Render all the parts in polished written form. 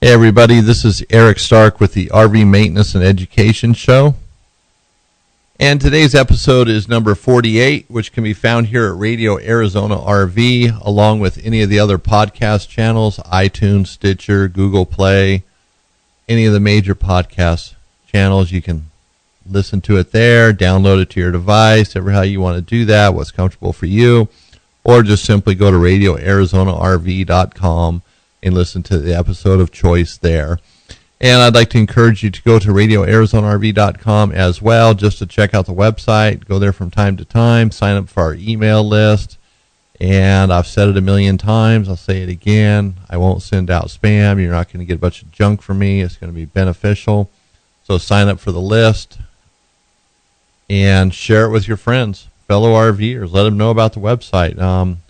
Hey everybody, this is Eric Stark with the RV Maintenance and Education Show. And today's episode is number 48, which can be found here at Radio Arizona RV, along with any of the other podcast channels, iTunes, Stitcher, Google Play, any of the major podcast channels. You can listen to it there, download it to your device, ever how you want to do that, what's comfortable for you, or just simply go to radioarizonarv.com and listen to the episode of choice there. And I'd like to encourage you to go to radioarizonarv.com as well, just to check out the website. Go there from time to time, sign up for our email list. And I've said it a million times, I'll say it again, I won't send out spam. You're not going to get a bunch of junk from me. It's going to be beneficial. So sign up for the list and share it with your friends, fellow RVers. Let them know about the website.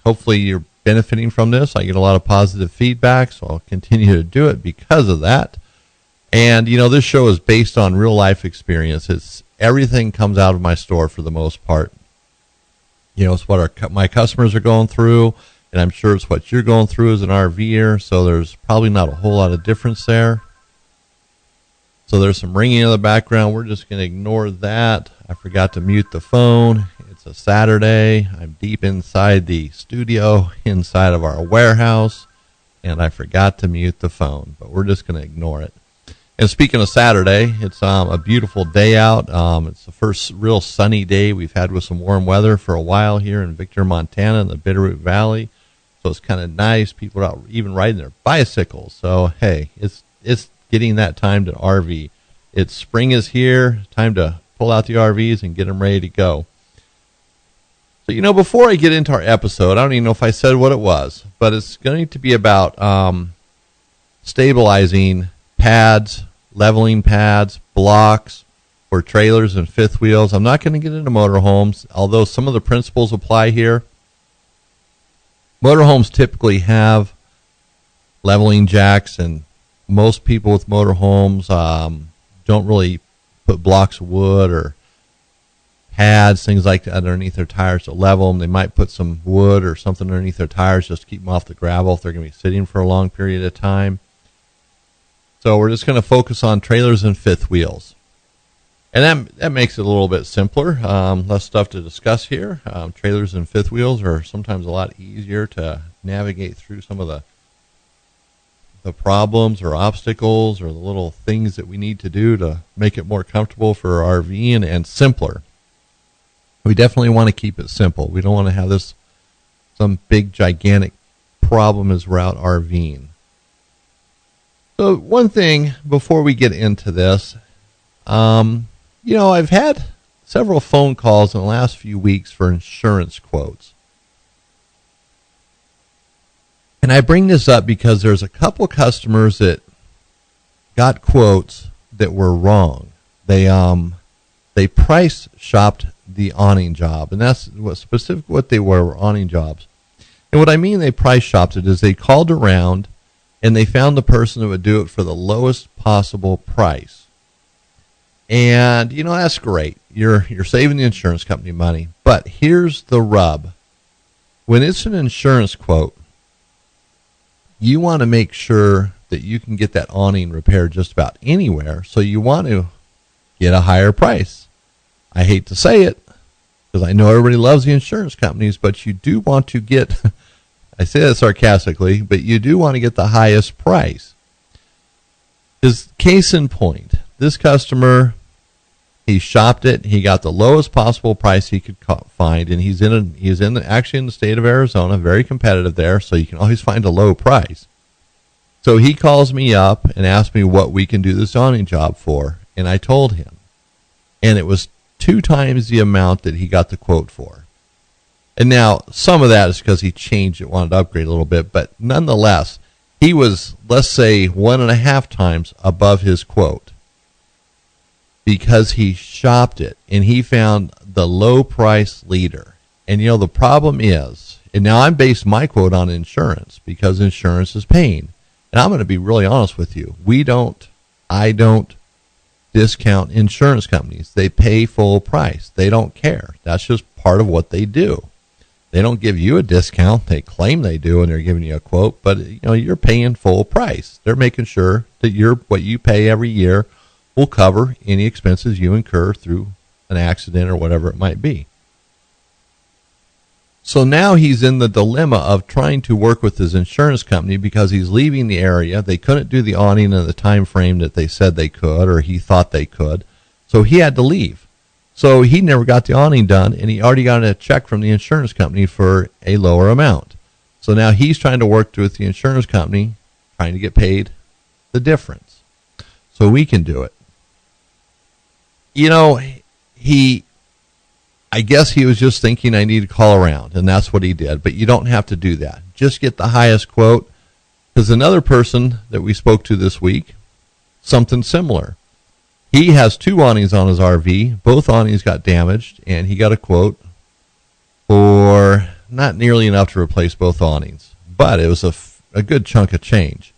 Hopefully you're benefiting from this. I get a lot of positive feedback, so I'll continue to do it because of that. And, you know, this show is based on real life experience. Everything comes out of my store for the most part. You know, it's what my customers are going through, and I'm sure it's what you're going through as an RVer, so there's probably not a whole lot of difference there. So there's some ringing in the background. We're just going to ignore that. I forgot to mute the phone. It's a Saturday. I'm deep inside the studio, inside of our warehouse, and I forgot to mute the phone, but we're just going to ignore it. And speaking of Saturday, it's a beautiful day out. It's the first real sunny day we've had with some warm weather for a while here in Victor, Montana, in the Bitterroot Valley. So it's kind of nice. People are out even riding their bicycles. So, hey, it's getting that time to RV. Spring is here. Time to pull out the RVs and get them ready to go. So, you know, before I get into our episode, I don't even know if I said what it was, but it's going to be about stabilizing pads, leveling pads, blocks for trailers and fifth wheels. I'm not going to get into motorhomes, although some of the principles apply here. Motorhomes typically have leveling jacks, and most people with motorhomes don't really put blocks of wood or pads, things like that, underneath their tires to level them. They might put some wood or something underneath their tires just to keep them off the gravel if they're going to be sitting for a long period of time. So we're just going to focus on trailers and fifth wheels. And that makes it a little bit simpler, less stuff to discuss here. Trailers and fifth wheels are sometimes a lot easier to navigate through some of the problems or obstacles or the little things that we need to do to make it more comfortable for RVing and simpler. We definitely want to keep it simple. We don't want to have this some big gigantic problem as we're out RVing. So one thing before we get into this, you know, I've had several phone calls in the last few weeks for insurance quotes. And I bring this up because there's a couple customers that got quotes that were wrong. They price shopped the awning job, and that's what they were awning jobs. And what I mean they price shopped it is they called around and they found the person that would do it for the lowest possible price. And, you know, that's great. You're saving the insurance company money. But here's the rub. When it's an insurance quote, you want to make sure that you can get that awning repaired just about anywhere. So you want to get a higher price. I hate to say it, because I know everybody loves the insurance companies, but you do want to get... I say that sarcastically, but you do want to get the highest price. Is case in point, this customer, he shopped it, he got the lowest possible price he could find, and he's actually in the state of Arizona, very competitive there, so you can always find a low price. So he calls me up and asks me what we can do this awning job for, and I told him, and it was 2 times the amount that he got the quote for. And now, some of that is because he changed it, wanted to upgrade a little bit, but nonetheless, he was, let's say, 1.5 times above his quote because he shopped it, and he found the low price leader. And, you know, the problem is, and now I'm based my quote on insurance because insurance is paying. And I'm going to be really honest with you. I don't discount insurance companies. They pay full price. They don't care. That's just part of what they do. They don't give you a discount. They claim they do, and they're giving you a quote, but you're paying full price. They're making sure that what you pay every year will cover any expenses you incur through an accident or whatever it might be. So now he's in the dilemma of trying to work with his insurance company because he's leaving the area. They couldn't do the awning in the time frame that they said they could, or he thought they could. So he had to leave. So he never got the awning done, and he already got a check from the insurance company for a lower amount. So now he's trying to work with the insurance company, trying to get paid the difference so we can do it. I guess he was just thinking I need to call around, and that's what he did. But you don't have to do that. Just get the highest quote, because another person that we spoke to this week, something similar. He has 2 awnings on his RV. Both awnings got damaged, and he got a quote for not nearly enough to replace both awnings, but it was a good chunk of change.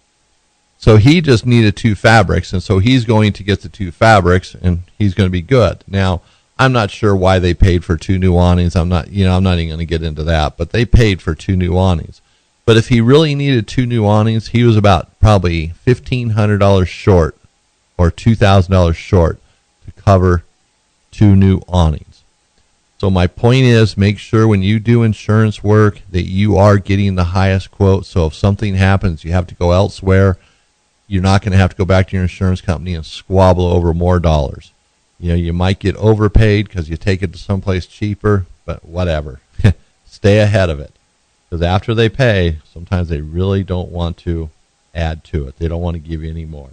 So he just needed 2 fabrics, and so he's going to get the 2 fabrics, and he's going to be good. Now, I'm not sure why they paid for 2 new awnings. I'm not even going to get into that, but they paid for 2 new awnings. But if he really needed 2 new awnings, he was about probably $1,500 short or $2,000 short to cover 2 new awnings. So my point is, make sure when you do insurance work that you are getting the highest quote. So if something happens, you have to go elsewhere. You're not going to have to go back to your insurance company and squabble over more dollars. You might get overpaid because you take it to someplace cheaper, but whatever. Stay ahead of it. Because after they pay, sometimes they really don't want to add to it. They don't want to give you any more.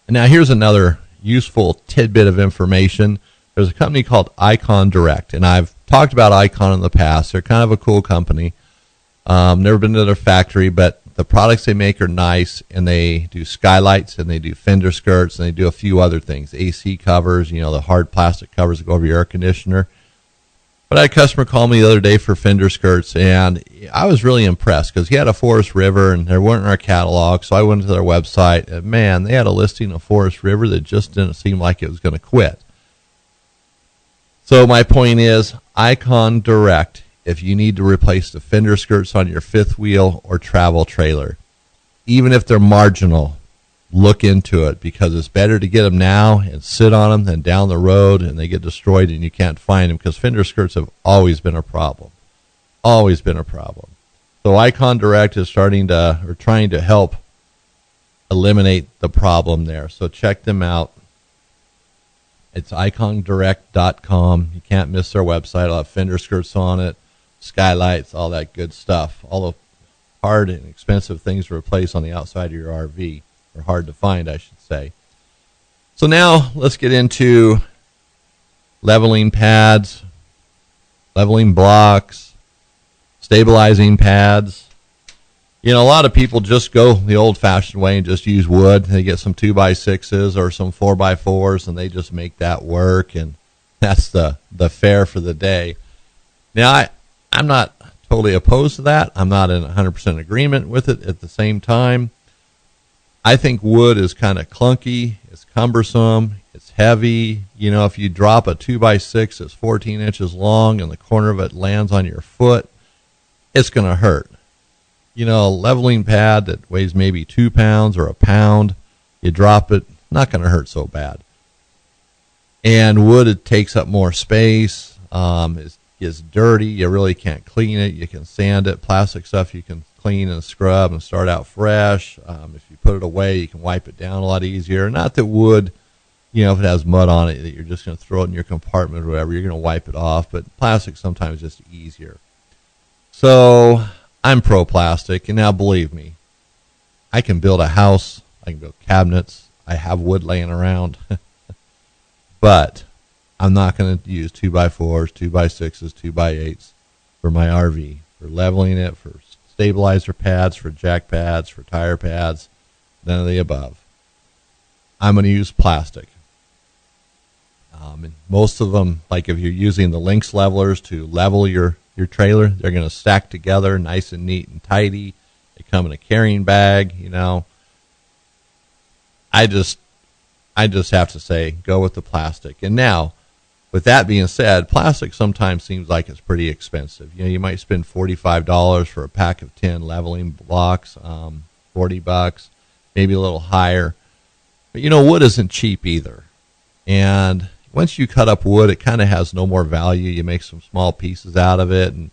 And now here's another useful tidbit of information. There's a company called Icon Direct, and I've talked about Icon in the past. They're kind of a cool company. Never been to their factory, but the products they make are nice, and they do skylights, and they do fender skirts, and they do a few other things. AC covers, the hard plastic covers that go over your air conditioner. But I had a customer call me the other day for fender skirts, and I was really impressed because he had a Forest River, and they weren't in our catalog, so I went to their website, and man, they had a listing of Forest River that just didn't seem like it was going to quit. So my point is, Icon Direct, if you need to replace the fender skirts on your fifth wheel or travel trailer, even if they're marginal, look into it, because it's better to get them now and sit on them than down the road and they get destroyed and you can't find them, because fender skirts have always been a problem. Always been a problem. So Icon Direct is trying to help eliminate the problem there. So check them out. It's icondirect.com. You can't miss their website. I'll have fender skirts on it, skylights, all that good stuff. All the hard and expensive things to replace on the outside of your RV. Or hard to find, I should say. So now let's get into leveling pads, leveling blocks, stabilizing pads. A lot of people just go the old-fashioned way and just use wood. They get some 2x6s or some 4x4s, and they just make that work, and that's the fare for the day. Now, I'm not totally opposed to that. I'm not in 100% agreement with it at the same time. I think wood is kind of clunky, it's cumbersome, it's heavy. If you drop a 2x6 that's 14 inches long and the corner of it lands on your foot, it's going to hurt. A leveling pad that weighs maybe 2 pounds or a pound, you drop it, not going to hurt so bad. And wood, it takes up more space, it gets dirty, you really can't clean it, you can sand it. Plastic stuff you can clean and scrub and start out fresh. If you put it away, you can wipe it down a lot easier. Not that wood, if it has mud on it, that you're just going to throw it in your compartment or whatever, you're going to wipe it off. But plastic sometimes is just easier. So I'm pro plastic, and now believe me, I can build a house, I can build cabinets, I have wood laying around, but I'm not going to use 2x4s, 2x6s, 2x8s for my RV, for leveling it, for stabilizer pads, for jack pads, for tire pads, none of the above. I'm going to use plastic. And most of them, like if you're using the Lynx levelers to level your trailer, they're going to stack together nice and neat and tidy. They come in a carrying bag, I just have to say, go with the plastic. And now, With that being said, plastic sometimes seems like it's pretty expensive. You might spend $45 for a pack of 10 leveling blocks, $40, maybe a little higher. But wood isn't cheap either. And once you cut up wood, it kind of has no more value. You make some small pieces out of it, and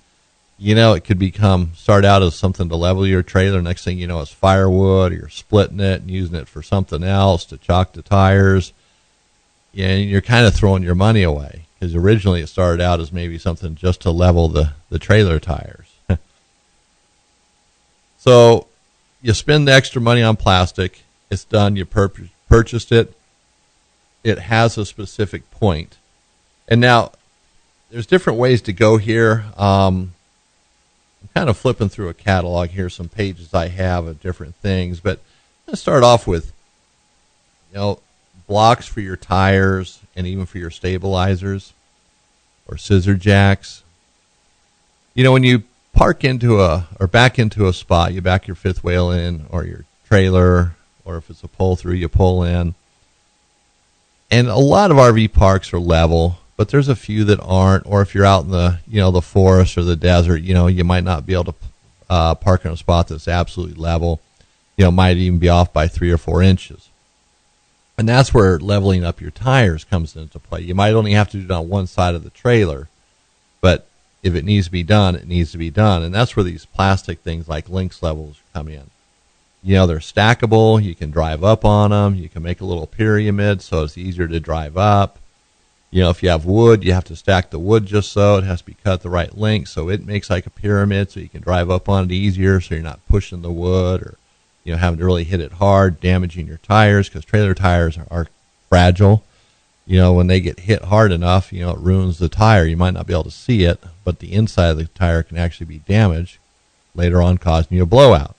it could start out as something to level your trailer. Next thing you know, it's firewood, or you're splitting it and using it for something else to chalk the tires. And you're kind of throwing your money away, because originally it started out as maybe something just to level the trailer tires. So you spend the extra money on plastic. It's done. You purchased it. It has a specific point. And now there's different ways to go here. I'm kind of flipping through a catalog here, some pages I have of different things. But let's start off with, blocks for your tires and even for your stabilizers or scissor jacks. When you park or back into a spot, you back your fifth wheel in, or your trailer, or if it's a pull through, you pull in. And a lot of RV parks are level, but there's a few that aren't. Or if you're out in the forest or the desert, you might not be able to park in a spot that's absolutely level. Might even be off by 3 or 4 inches. And that's where leveling up your tires comes into play. You might only have to do it on one side of the trailer, but if it needs to be done, it needs to be done. And that's where these plastic things like Lynx levels come in. They're stackable. You can drive up on them. You can make a little pyramid so it's easier to drive up. If you have wood, you have to stack the wood just so. It has to be cut the right length so it makes like a pyramid so you can drive up on it easier, so you're not pushing the wood or having to really hit it hard, damaging your tires, because trailer tires are fragile. When they get hit hard enough, it ruins the tire. You might not be able to see it, but the inside of the tire can actually be damaged, later on causing you a blowout.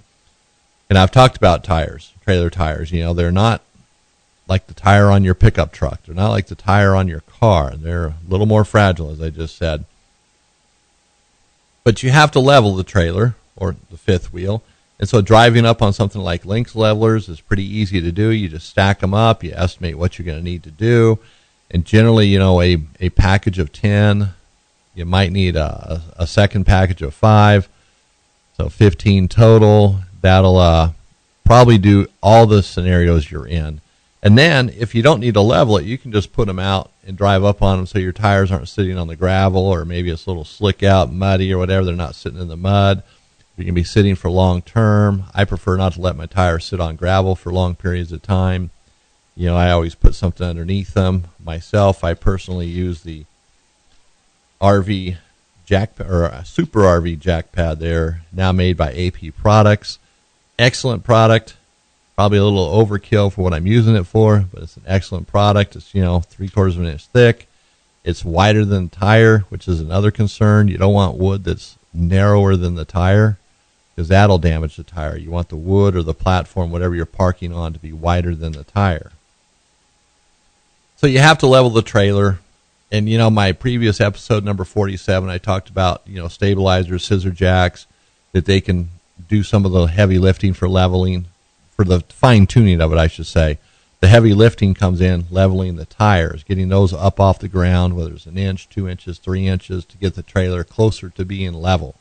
And I've talked about tires, trailer tires. They're not like the tire on your pickup truck. They're not like the tire on your car. They're a little more fragile, as I just said. But you have to level the trailer or the fifth wheel. And so driving up on something like Lynx levelers is pretty easy to do. You just stack them up. You estimate what you're going to need to do. And generally, a package of 10, you might need a second package of 5. So 15 total. That'll probably do all the scenarios you're in. And then if you don't need to level it, you can just put them out and drive up on them so your tires aren't sitting on the gravel, or maybe it's a little slick out, muddy or whatever. They're not sitting in the mud. You can be sitting for long term. I prefer not to let my tires sit on gravel for long periods of time. I always put something underneath them. Myself, I personally use the RV jack, or a Super RV jack pad there, now made by AP Products. Excellent product. Probably a little overkill for what I'm using it for, but it's an excellent product. It's 3/4 of an inch thick. It's wider than the tire, which is another concern. You don't want wood that's narrower than the tire, because that'll damage the tire. You want the wood or the platform, whatever you're parking on, to be wider than the tire. So you have to level the trailer. And, my previous episode, number 47, I talked about, stabilizers, scissor jacks, that they can do some of the heavy lifting for leveling, for the fine-tuning of it, I should say. The heavy lifting comes in leveling the tires, getting those up off the ground, whether it's 1 inch, 2 inches, 3 inches, to get the trailer closer to being level.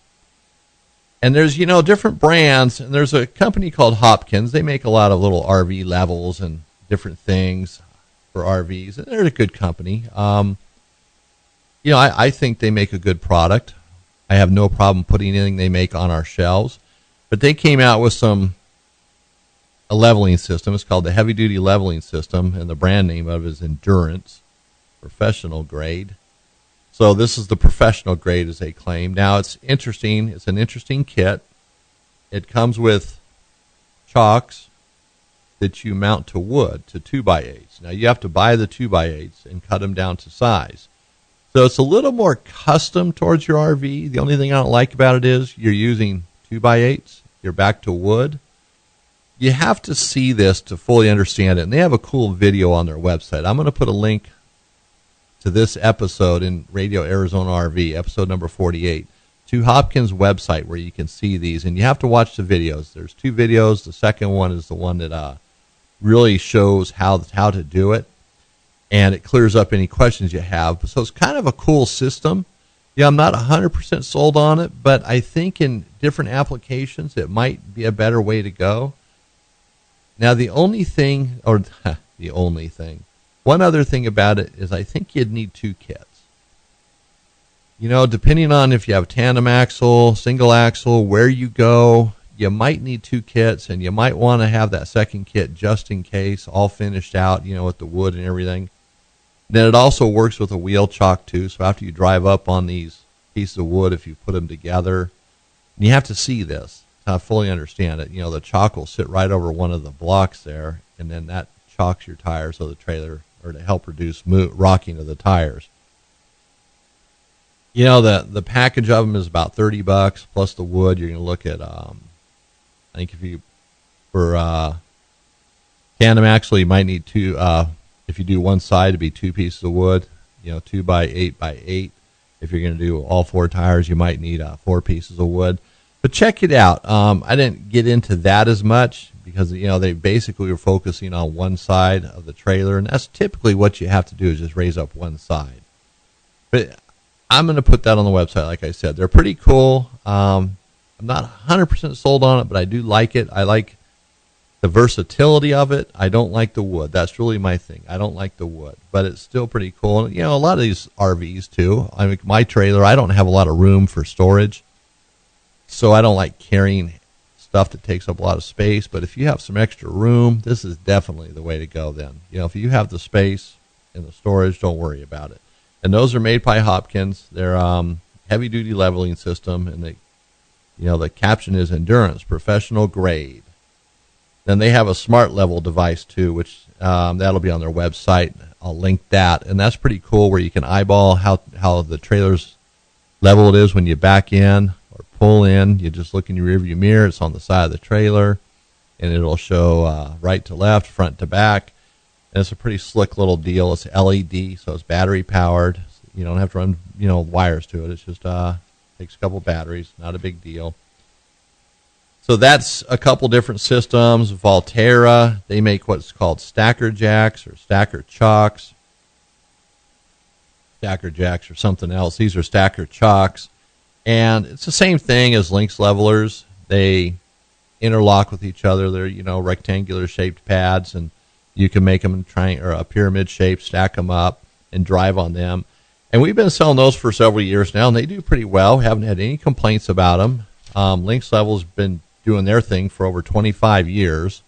And there's, different brands, and there's a company called Hopkins. They make a lot of little RV levels and different things for RVs, and they're a good company. I think they make a good product. I have no problem putting anything they make on our shelves. But they came out with a leveling system. It's called the Heavy Duty Leveling System, and the brand name of it is Endurance, professional grade. So this is the professional grade, as they claim. Now, it's interesting. It's an interesting kit. It comes with chocks that you mount to wood, to 2x8s. Now, you have to buy the 2x8s and cut them down to size. So it's a little more custom towards your RV. The only thing I don't like about it is you're using 2x8s. You're back to wood. You have to see this to fully understand it. And they have a cool video on their website. I'm going to put a link to this episode in Radio Arizona RV, episode number 48, to Hopkins' website where you can see these. And you have to watch the videos. There's 2 videos. The second one is the one that really shows how to do it. and it clears up any questions you have. So it's kind of a cool system. Yeah, I'm not 100% sold on it, but I think in different applications it might be a better way to go. Now, the only thing, one other thing about it is I think you'd need 2 kits. Depending on if you have tandem axle, single axle, where you go, you might need 2 kits, and you might want to have that second kit just in case, all finished out, with the wood and everything. Then it also works with a wheel chock too, so after you drive up on these pieces of wood, if you put them together, and you have to see this to fully understand it. The chock will sit right over one of the blocks there, and then that chocks your tires of the trailer, or to help reduce rocking of the tires. The package of them is about $30 plus the wood. You're going to look at, I think for tandem axle, you might need 2. If you do one side, it'd be 2 pieces of wood, 2 by 8 by 8. If you're going to do all 4 tires, you might need 4 pieces of wood. But check it out. I didn't get into that as much because, they basically were focusing on one side of the trailer, and that's typically what you have to do is just raise up one side. But I'm going to put that on the website, like I said. They're pretty cool. I'm not 100% sold on it, but I do like it. I like the versatility of it. I don't like the wood. That's really my thing. I don't like the wood, but it's still pretty cool. And, a lot of these RVs too. I mean, my trailer, I don't have a lot of room for storage, so I don't like carrying stuff that takes up a lot of space. But if you have some extra room, this is definitely the way to go then. If you have the space and the storage, don't worry about it. And those are made by Hopkins. They're heavy-duty leveling system, and the caption is endurance, professional grade. Then they have a smart level device too, which that'll be on their website. I'll link that, and that's pretty cool. Where you can eyeball how the trailer's level it is when you back in or pull in. You just look in your rearview mirror. It's on the side of the trailer, and it'll show right to left, front to back. And it's a pretty slick little deal. It's LED, so it's battery powered. You don't have to run wires to it. It's just takes a couple batteries. Not a big deal. So that's a couple different systems. Volterra, they make what's called stacker jacks or stacker chocks. Stacker jacks or something else. These are stacker chocks. And it's the same thing as links levelers. They interlock with each other. They're, rectangular shaped pads, and you can make them in a pyramid shape, stack them up, and drive on them. And we've been selling those for several years now, and they do pretty well. Haven't had any complaints about them. Links Level's been doing their thing for over 25 years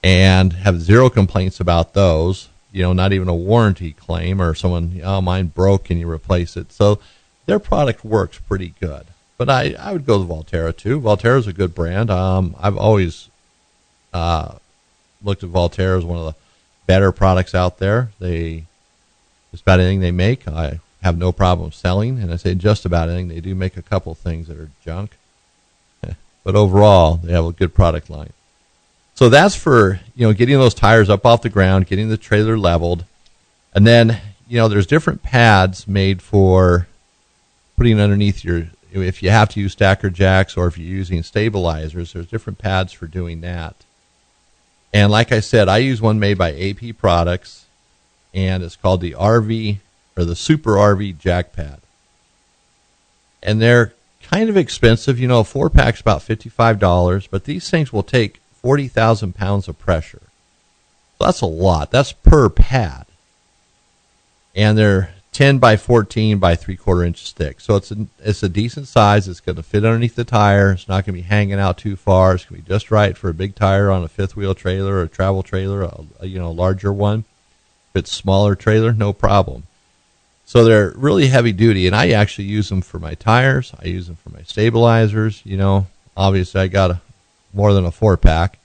and have 0 complaints about those. Not even a warranty claim or someone, mine broke, can you replace it? So their product works pretty good. But I would go with Volterra too. Volterra's a good brand. I've always looked at Volterra as one of the better products out there. Just about anything they make, I have no problem selling. And I say just about anything. They do make a couple things that are junk. But overall, they have a good product line. So that's for, getting those tires up off the ground, getting the trailer leveled. And then, there's different pads made for putting underneath if you have to use stacker jacks or if you're using stabilizers, there's different pads for doing that. And like I said, I use one made by AP Products, and it's called the RV or the Super RV Jack Pad. And they're kind of expensive. A 4-pack's about $55, but these things will take 40,000 pounds of pressure. So that's a lot. That's per pad. And they're 10 by 14 by 3/4 inches thick. So it's a decent size. It's going to fit underneath the tire. It's not going to be hanging out too far. It's going to be just right for a big tire on a 5th-wheel trailer or a travel trailer, a larger one. If it's a smaller trailer, no problem. So they're really heavy duty, and I actually use them for my tires. I use them for my stabilizers. Obviously I got more than a 4-pack,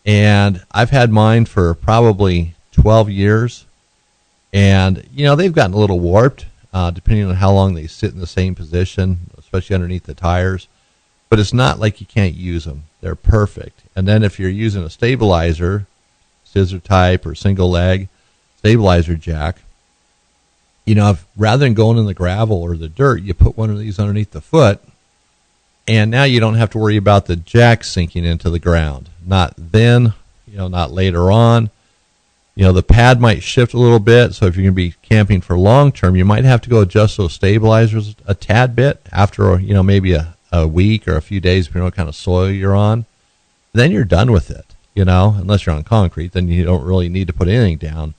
and I've had mine for probably 12 years. And, they've gotten a little warped, depending on how long they sit in the same position, especially underneath the tires. But it's not like you can't use them. They're perfect. And then if you're using a stabilizer, scissor type or single leg stabilizer jack, rather than going in the gravel or the dirt, you put one of these underneath the foot, and now you don't have to worry about the jack sinking into the ground. Not then, not later on. The pad might shift a little bit, so if you're going to be camping for long term, you might have to go adjust those stabilizers a tad bit after, maybe a week or a few days, depending on what kind of soil you're on. Then you're done with it, unless you're on concrete, then you don't really need to put anything down.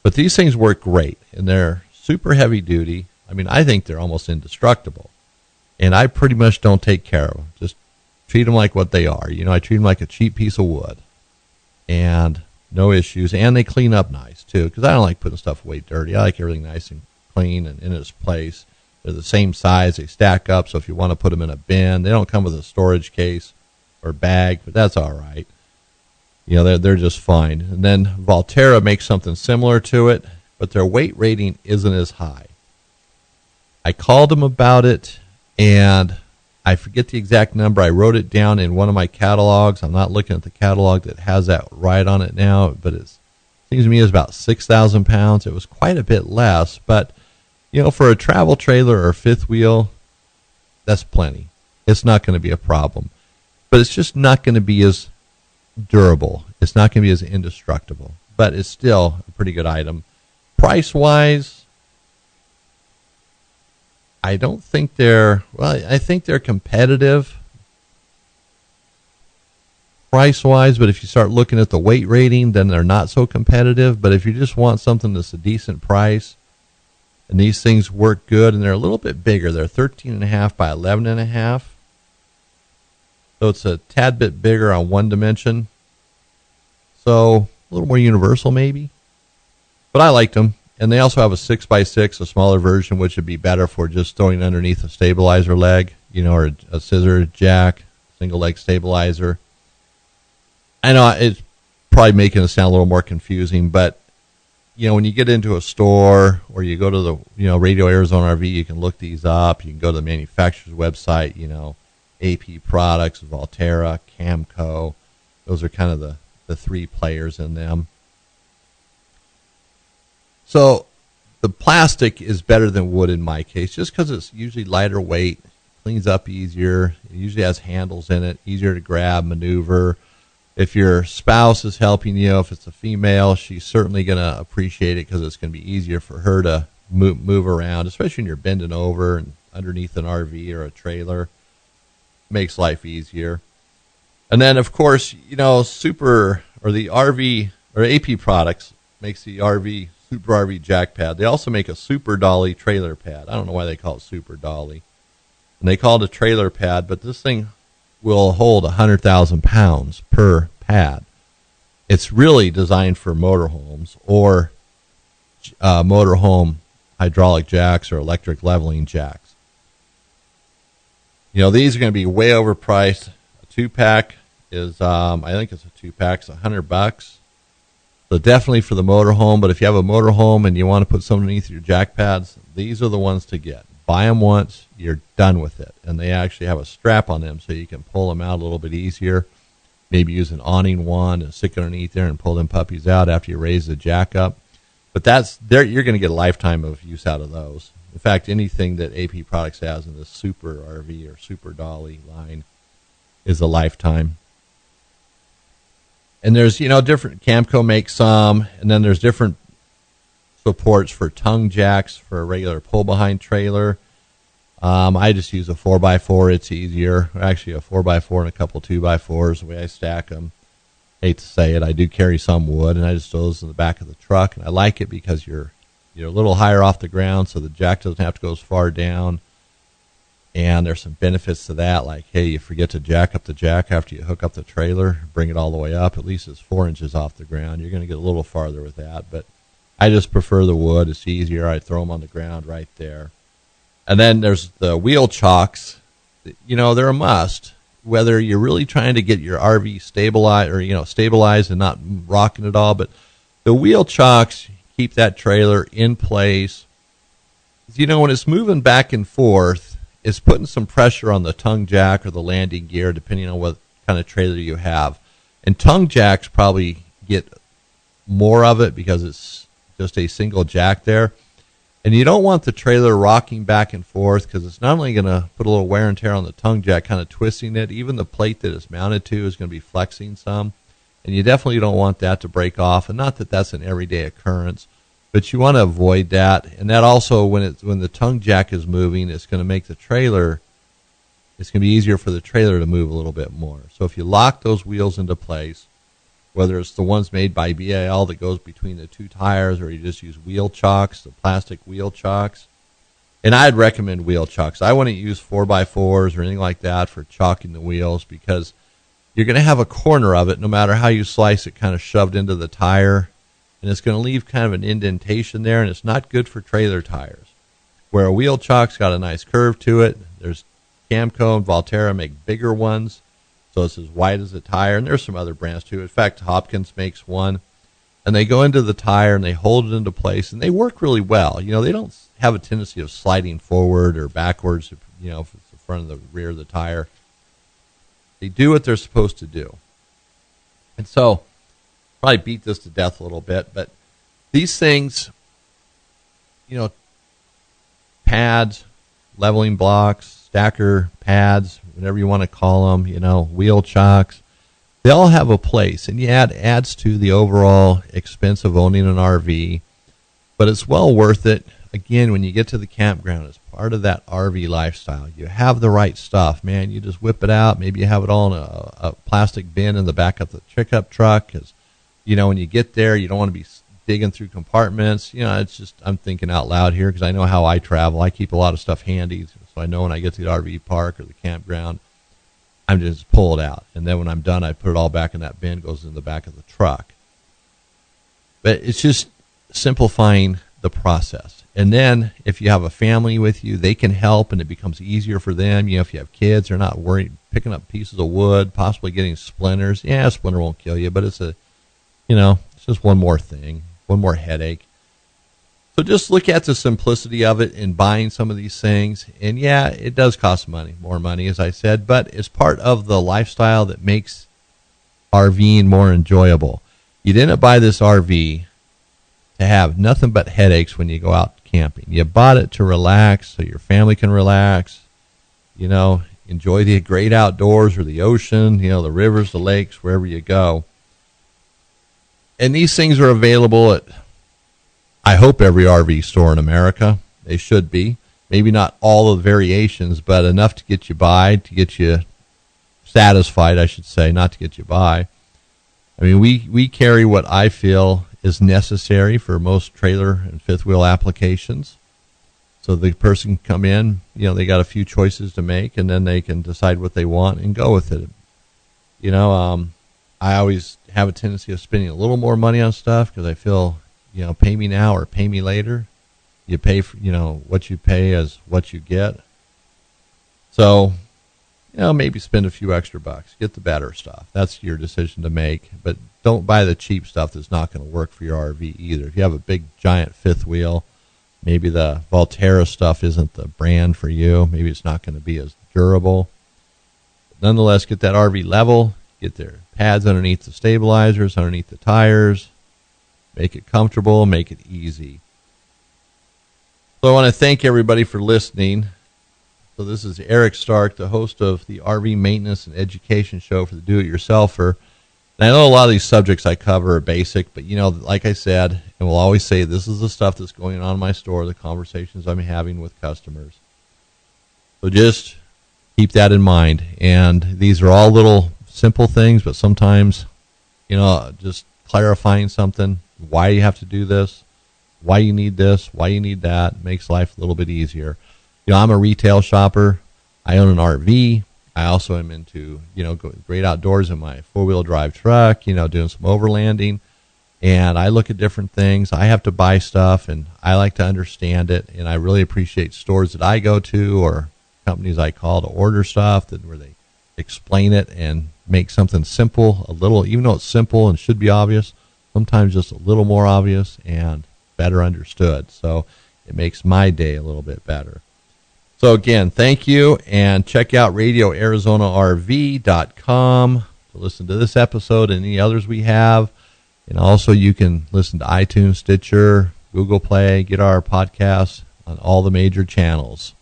But these things work great, and they're super heavy duty. I mean, I think they're almost indestructible. And I pretty much don't take care of them. Just treat them like what they are. I treat them like a cheap piece of wood. And no issues. And they clean up nice, too, because I don't like putting stuff away dirty. I like everything nice and clean and in its place. They're the same size. They stack up, so if you want to put them in a bin, they don't come with a storage case or bag, but that's all right. They're just fine. And then Volterra makes something similar to it, but their weight rating isn't as high. I called them about it, and I forget the exact number. I wrote it down in one of my catalogs. I'm not looking at the catalog that has that right on it now, but it seems to me it's about 6,000 pounds. It was quite a bit less, but, for a travel trailer or fifth wheel, that's plenty. It's not going to be a problem. But it's just not going to be as durable. It's not going to be as indestructible, but it's still a pretty good item. Price-wise, I don't think I think they're competitive price-wise, but if you start looking at the weight rating, then they're not so competitive. But if you just want something that's a decent price, and these things work good, and they're a little bit bigger. They're 13.5 by 11.5. So it's a tad bit bigger on one dimension. So a little more universal maybe. But I liked them. And they also have a 6x6, a smaller version, which would be better for just throwing underneath a stabilizer leg, or a scissor jack, single leg stabilizer. I know it's probably making it sound a little more confusing, but when you get into a store or you go to the Radio Arizona RV, you can look these up. You can go to the manufacturer's website, AP Products, Volterra, Camco. Those are kind of the three players in them. So the plastic is better than wood in my case, just because it's usually lighter weight, cleans up easier. It usually has handles in it, easier to grab, maneuver. If your spouse is helping you, if it's a female, she's certainly going to appreciate it because it's going to be easier for her to move around, especially when you're bending over and underneath an RV or a trailer. Makes life easier. And then, of course, the RV or AP Products makes the Super RV jack pad. They also make a Super Dolly trailer pad. I don't know why they call it Super Dolly. And they call it a trailer pad, but this thing will hold 100,000 pounds per pad. It's really designed for motorhomes or motorhome hydraulic jacks or electric leveling jacks. These are going to be way overpriced. A 2-pack is, I think it's a 2-pack, it's $100. So definitely for the motorhome, but if you have a motorhome and you want to put something underneath your jack pads, these are the ones to get. Buy them once, you're done with it. And they actually have a strap on them so you can pull them out a little bit easier. Maybe use an awning wand and stick it underneath there and pull them puppies out after you raise the jack up. But you're going to get a lifetime of use out of those. In fact, anything that AP Products has in the Super RV or Super Dolly line is a lifetime. And there's, different, Camco makes some, and then there's different supports for tongue jacks for a regular pull-behind trailer. I just use a 4x4. It's easier. Actually, a 4x4 and a couple 2x4s, the way I stack them. Hate to say it, I do carry some wood, and I just throw those in the back of the truck. And I like it because you're a little higher off the ground, so the jack doesn't have to go as far down. And there's some benefits to that, like, hey, you forget to jack up the jack after you hook up the trailer, bring it all the way up. At least it's 4 inches off the ground. You're going to get a little farther with that, but I just prefer the wood. It's easier. I throw them on the ground right there. And then there's the wheel chocks. They're a must. Whether you're really trying to get your RV stabilized or, stabilized and not rocking it all, but the wheel chocks keep that trailer in place. When it's moving back and forth, it's putting some pressure on the tongue jack or the landing gear, depending on what kind of trailer you have. And tongue jacks probably get more of it because it's just a single jack there. And you don't want the trailer rocking back and forth because it's not only going to put a little wear and tear on the tongue jack, kind of twisting it. Even the plate that it's mounted to is going to be flexing some. And you definitely don't want that to break off. And not that that's an everyday occurrence, but you want to avoid that. And that also, when the tongue jack is moving, it's going to make it's going to be easier for the trailer to move a little bit more. So if you lock those wheels into place, whether it's the ones made by BAL that goes between the two tires, or you just use wheel chocks, the plastic wheel chocks. And I'd recommend wheel chocks. I wouldn't use 4x4s or anything like that for chalking the wheels, because you're going to have a corner of it, no matter how you slice it, kind of shoved into the tire. And it's going to leave kind of an indentation there, and it's not good for trailer tires. Where a wheel chock's got a nice curve to it. There's Camco and Valterra make bigger ones, so it's as wide as a tire. And there's some other brands too. In fact, Hopkins makes one. And they go into the tire and they hold it into place, and they work really well. You know, they don't have a tendency of sliding forward or backwards, you know, if it's the front of the rear of the tire. They do what they're supposed to do. And so, probably beat this to death a little bit, but these things, you know, pads, leveling blocks, stacker pads, whatever you want to call them, you know, wheel chocks, they all have a place. And yeah, it adds to the overall expense of owning an RV, but it's well worth it. Again, when you get to the campground, it's part of that RV lifestyle. You have the right stuff, man. You just whip it out. Maybe you have it all in a plastic bin in the back of the pickup truck, because, you know, when you get there, you don't want to be digging through compartments. You know, it's just, I'm thinking out loud here because I know how I travel. I keep a lot of stuff handy, so I know when I get to the RV park or the campground, I'm just pull it out. And then when I'm done, I put it all back in that bin, goes in the back of the truck. But it's just simplifying the process. And then if you have a family with you, they can help, and it becomes easier for them. You know, if you have kids, they're not worried picking up pieces of wood, possibly getting splinters. Yeah, a splinter won't kill you, but it's it's just one more thing, one more headache. So just look at the simplicity of it in buying some of these things. And yeah, it does cost money, more money, as I said, but it's part of the lifestyle that makes RVing more enjoyable. You didn't buy this RV to have nothing but headaches when you go out camping. You bought it to relax, so your family can relax, you know, enjoy the great outdoors or the ocean, you know, the rivers, the lakes, wherever you go. And these things are available at, I hope, every RV store in America. They should be. Maybe not all the variations, but enough to get you by, to get you satisfied, I should say, not to get you by. I mean, we carry what I feel is necessary for most trailer and fifth wheel applications. So the person can come in, you know, they got a few choices to make, and then they can decide what they want and go with it. You know, I always have a tendency of spending a little more money on stuff because I feel, you know, pay me now or pay me later. You pay for, you know, what you pay as what you get. So, you know, maybe spend a few extra bucks. Get the better stuff. That's your decision to make. But don't buy the cheap stuff that's not going to work for your RV either. If you have a big, giant fifth wheel, maybe the Valterra stuff isn't the brand for you. Maybe it's not going to be as durable. But nonetheless, get that RV level. Get their pads underneath the stabilizers, underneath the tires. Make it comfortable. Make it easy. So I want to thank everybody for listening. So this is Eric Stark, the host of the RV Maintenance and Education Show for the Do-It-Yourselfer. And I know a lot of these subjects I cover are basic, but, you know, like I said, and we'll always say, this is the stuff that's going on in my store, the conversations I'm having with customers. So just keep that in mind. And these are all little simple things, but sometimes, you know, just clarifying something, why you have to do this, why you need this, why you need that, makes life a little bit easier. You know, I'm a retail shopper. I own an RV. I also am into, you know, great outdoors in my four-wheel drive truck, you know, doing some overlanding. And I look at different things. I have to buy stuff, and I like to understand it. And I really appreciate stores that I go to or companies I call to order stuff where they explain it and make something simple, a little, even though it's simple and should be obvious, sometimes just a little more obvious and better understood. So it makes my day a little bit better. So again, thank you, and check out RadioArizonaRV.com to listen to this episode and any others we have. And also you can listen to iTunes, Stitcher, Google Play, get our podcasts on all the major channels.